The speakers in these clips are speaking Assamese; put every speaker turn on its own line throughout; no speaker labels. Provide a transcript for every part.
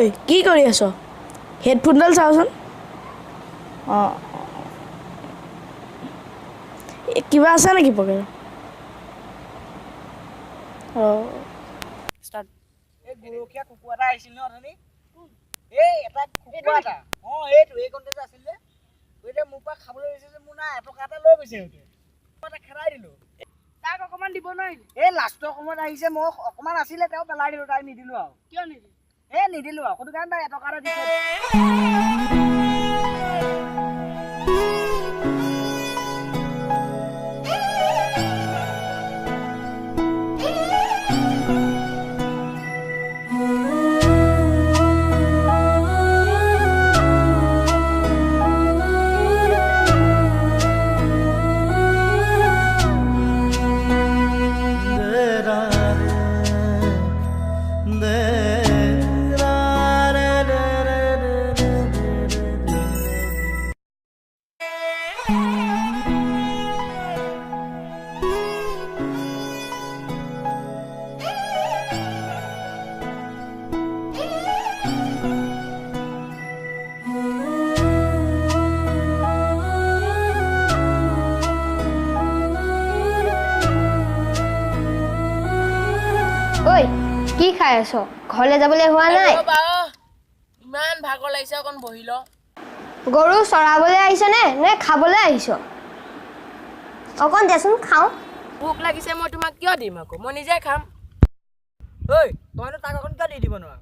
ঐ কি কৰি আছ হেডফোনডাল চাওচোন অঁ কিবা আছে নেকি পকেটত অঁ ষ্টাৰ্ট
এই গৰখীয়া কুকুৰ এটা আহিছিল ন অথনি এই এটা কুকুৰ এটা অঁ এইটো এই কণ্টে যে আছিল যে এতিয়া মোৰ পৰা খাবলৈ গৈছে যে মোৰ নাই এটকা এটা লৈ গৈছে সিহঁতে মই এটা খেলাই দিলোঁ
তাক অকণমান দিব নোৱাৰিলি
এই লাষ্টৰ সময়ত আহিছে মই অকণমান আছিলে তেওঁ পেলাই দিলোঁ তাই নিদিলোঁ আৰু
কিয় নিদিলি
এই নিদিলোঁ আৰু সেইটো কাৰণে তাই এটকা এটা দিছে
ঐ কি খাই আছ ঘৰলৈ যাবলৈ হোৱা নাই
ইমান ভাগৰ লাগিছে অকণ বহি ল
গৰু চৰাবলৈ আহিছ নে খাবলৈ আহিছ অকণ দেচোন খাওঁ
ভোক লাগিছে মই তোমাক কিয় দিম আকৌ মই নিজে খাম
ঐ তইতো তাক অকণ কিয় দি দিব নোৱাৰ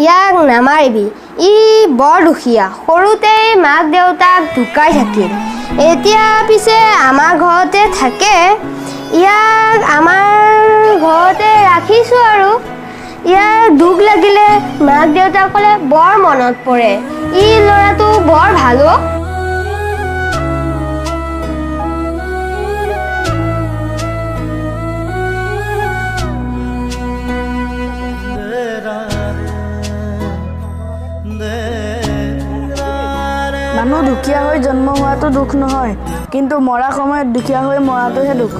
ইয়াক নামাৰিবি ই বৰ দুখীয়া সৰুতেই মাক দেউতাক ঢুকাই থাকিল এতিয়া পিছে আমাৰ ঘৰতে থাকে ইয়াক আমাৰ ঘৰতে ৰাখিছোঁ আৰু ইয়াৰ দুখ লাগিলে মাক দেউতাকলে বৰ মনত পৰে ই ল'ৰাটো বৰ ভালো
মানুহ দুখীয়া হৈ জন্ম হোৱাটো দুখ নহয় কিন্তু মৰা সময়ত দুখীয়া হৈ মৰাটোহে দুখ